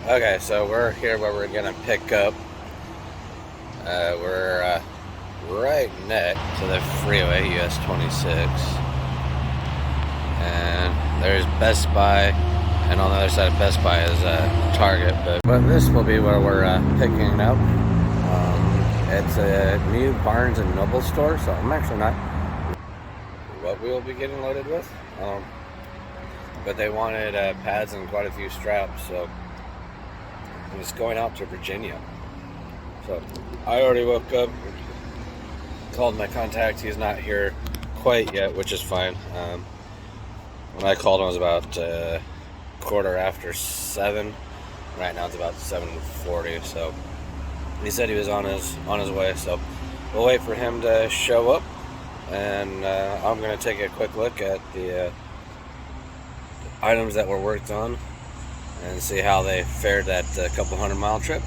Okay, so we're here where we're gonna pick up. We're right next to the freeway, US 26, and there's Best Buy, and on the other side of Best Buy is Target. But this will be where we're picking up. It's a new Barnes and Noble store, so I'm actually not what we will be getting loaded with. But they wanted pads and quite a few straps, so I'm just going out to Virginia. So I already woke up, called my contact. He's not here quite yet, which is fine. When I called him, it was about quarter after 7. Right now it's about 7:40. So he said he was on his way. So we'll wait for him to show up, and I'm gonna take a quick look at the items that were worked on and see how they fared that couple 100-mile trip.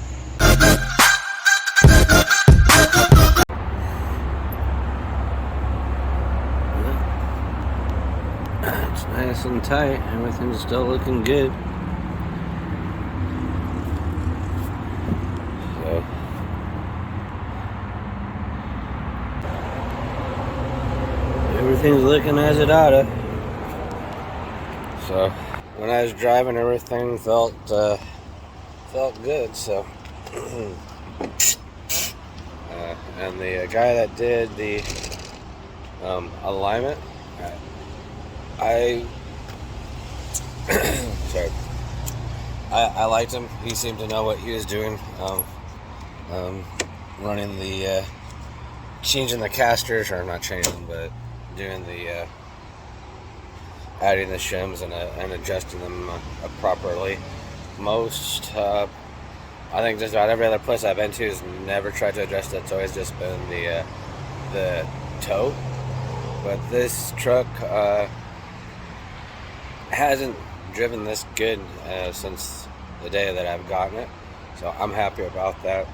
It's nice and tight. Everything's still looking good. So everything's looking as it oughta. So when I was driving, everything felt good. So and the guy that did the alignment, sorry, I liked him. He seemed to know what he was doing. Running the changing the casters, or not changing, but doing the adding the shims and adjusting them properly. Most, I think just about every other place I've been to has never tried to adjust it. It's always just been the toe. But this truck hasn't driven this good since the day that I've gotten it, so I'm happy about that.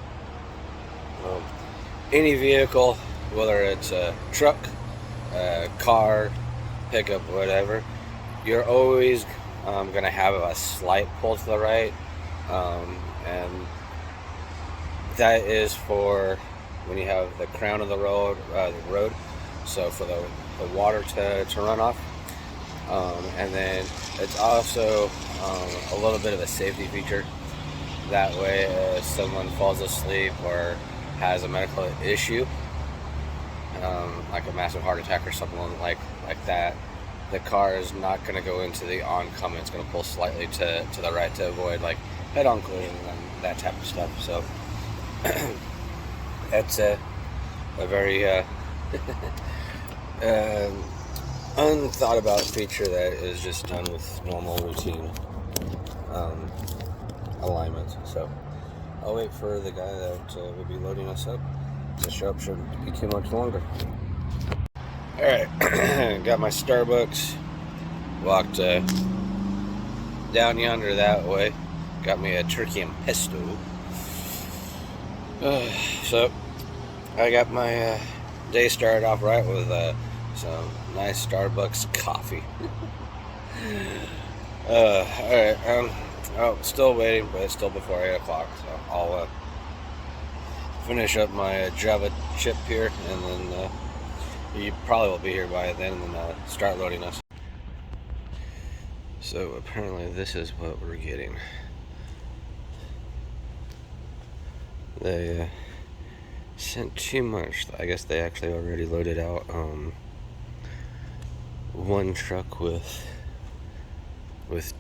Any vehicle, whether it's a truck, a car, pickup, whatever, you're always going to have a slight pull to the right, and that is for when you have the crown of the road, so for the water to run off. And then it's also a little bit of a safety feature. That way, if someone falls asleep or has a medical issue, like a massive heart attack or something like that, the car is not going to go into the oncoming. It's going to pull slightly to the right to avoid like head-on collision and that type of stuff. So that's a very unthought about feature that is just done with normal routine alignment. So I'll wait for the guy that will be loading us up to show up. Shouldn't be too much longer. Alright, got my Starbucks, walked down yonder that way, got me a turkey and pesto. So I got my day started off right with some nice Starbucks coffee. Alright, still waiting, but it's still before 8 o'clock, so I'll finish up my Java chip here, and then you probably will be here by then, and then start loading us. So apparently this is what we're getting. They sent too much. I guess they actually already loaded out one truck with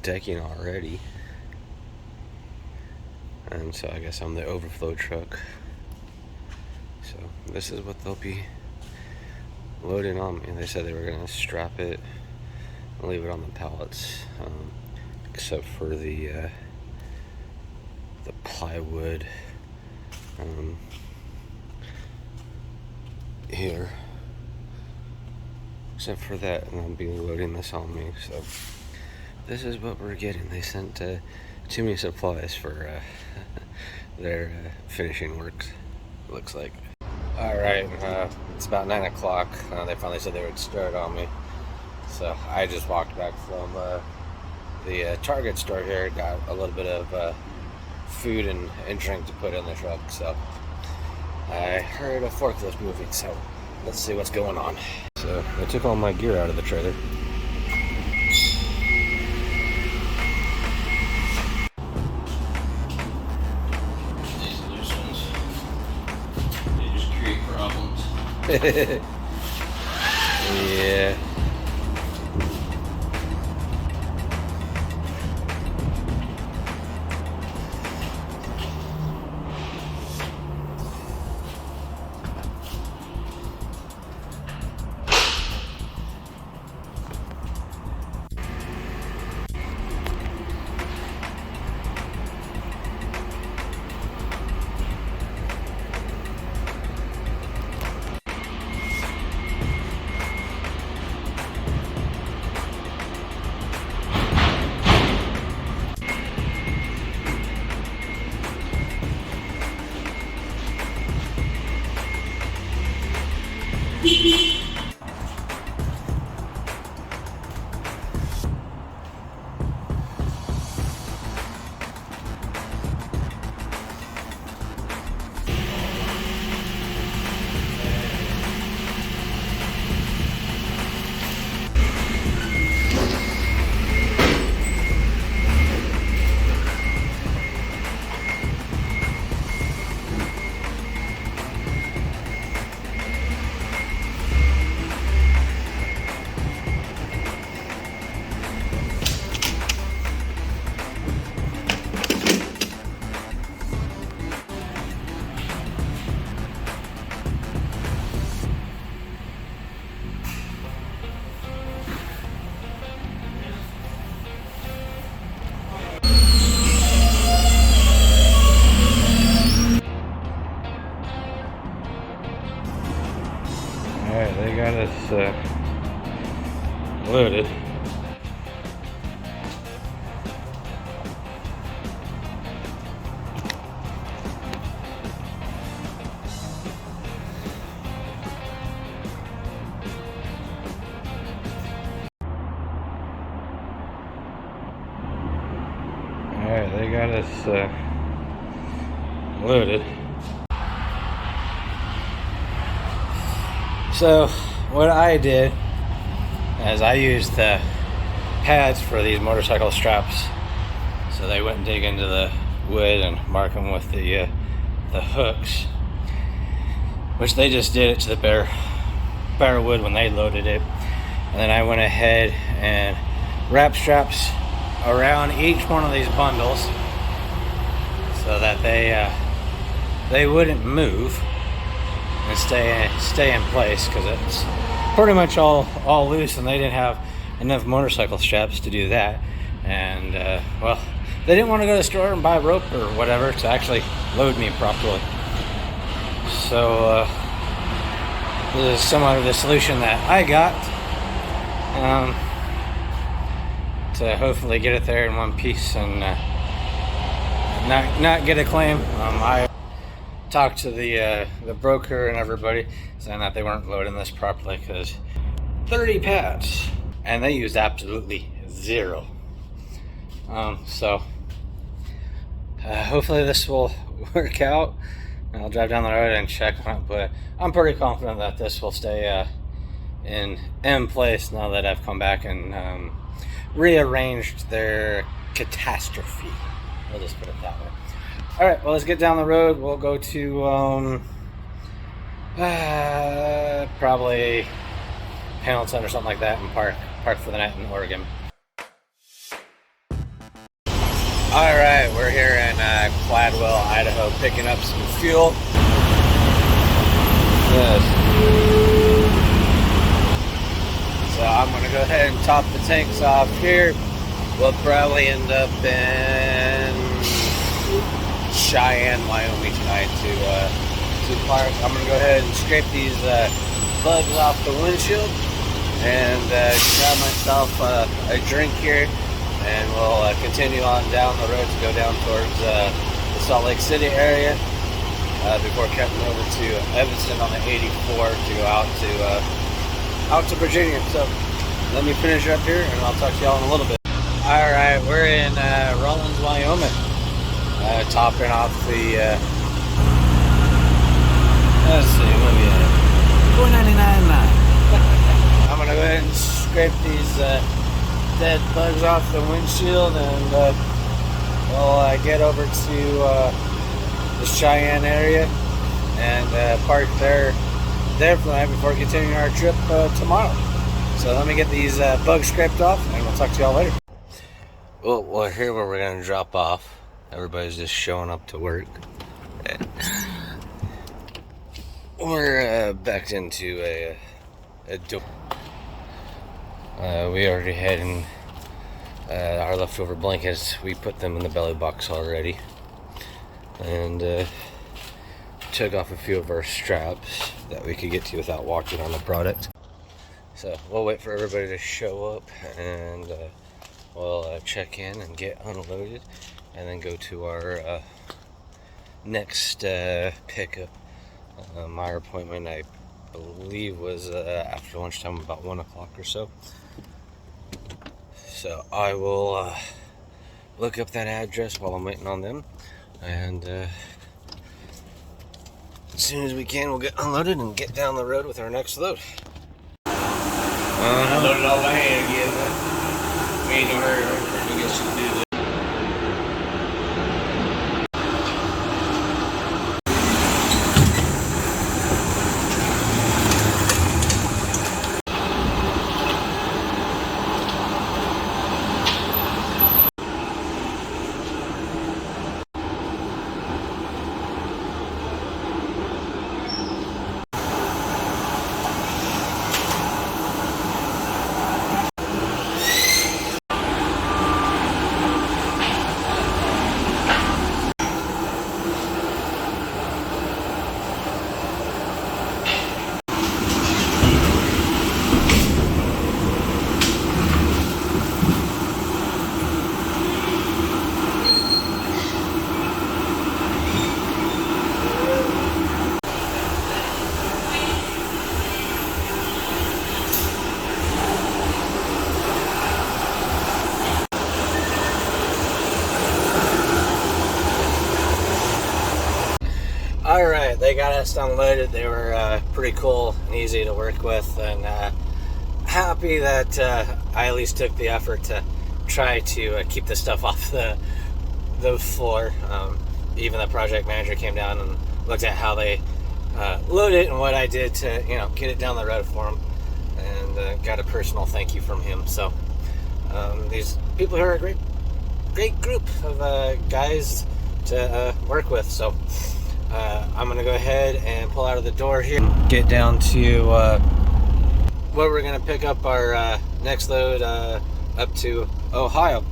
decking already, and so I guess I'm the overflow truck. So this is what they'll be loading on me. They said they were gonna strap it and leave it on the pallets, except for the plywood here. Except for that, and they'll be loading this on me. So this is what we're getting. They sent too many supplies for their finishing works, looks like. Alright, it's about 9 o'clock. They finally said they would start on me. So I just walked back from the Target store here, got a little bit of food and drink to put in the truck. So I heard a forklift moving, so let's see what's going on. So I took all my gear out of the trailer. These loose ones, they just create problems. Yeah. Alright, they got us loaded. Alright, they got us loaded. So what I did is I used the pads for these motorcycle straps, so they wouldn't dig into the wood, and mark them with the hooks, which they just did it to the bare wood when they loaded it. And then I went ahead and wrapped straps around each one of these bundles so that they wouldn't move and stay in place, because it's pretty much all loose, and they didn't have enough motorcycle straps to do that. And well, they didn't want to go to the store and buy rope or whatever to actually load me properly. So this is somewhat of the solution that I got to hopefully get it there in one piece and not get a claim. I talked to the broker and everybody, saying that they weren't loading this properly, because 30 pads and they used absolutely zero. So hopefully this will work out, and I'll drive down the road and check on it, but I'm pretty confident that this will stay in place now that I've come back and rearranged their catastrophe. We'll just put it that way. All right, well, let's get down the road. We'll go to probably Hamilton or something like that, and park for the night in Oregon. All right, we're here in Cladwell, Idaho, picking up some fuel. Yes. So I'm gonna go ahead and top the tanks off here. We'll probably end up in Cheyenne, Wyoming tonight to park. I'm gonna go ahead and scrape these bugs off the windshield and grab myself a drink here, and we'll continue on down the road to go down towards the Salt Lake City area before cutting over to Evanston on the 84 to go out to Virginia. So let me finish up here, and I'll talk to y'all in a little bit. All right, we're in Rawlins, Wyoming. topping off the, let's see, what we at? $4.99. I'm gonna go ahead and scrape these dead bugs off the windshield, and we'll get over to the Cheyenne area and park there for the night before continuing our trip tomorrow. So let me get these bugs scraped off, and we'll talk to y'all later. Well, here where we're gonna drop off. Everybody's just showing up to work. We're backed into a door. We already had in our leftover blankets. We put them in the belly box already, and took off a few of our straps that we could get to without walking on the product. So we'll wait for everybody to show up, and we'll check in and get unloaded, and then go to our next pickup. My appointment, I believe, was after lunchtime, about 1 o'clock or so. So I will look up that address while I'm waiting on them, and as soon as we can, we'll get unloaded and get down the road with our next load. I loaded all by hand again, but we ain't no hurry. We got some to do. Alright, they got us unloaded. They were pretty cool and easy to work with, and happy that I at least took the effort to try to keep the stuff off the floor. Even the project manager came down and looked at how they load it and what I did to, get it down the road for them, and got a personal thank you from him. So these people here are a great group of guys to work with. So I'm gonna go ahead and pull out of the door here, get down to where we're gonna pick up our next load up to Ohio.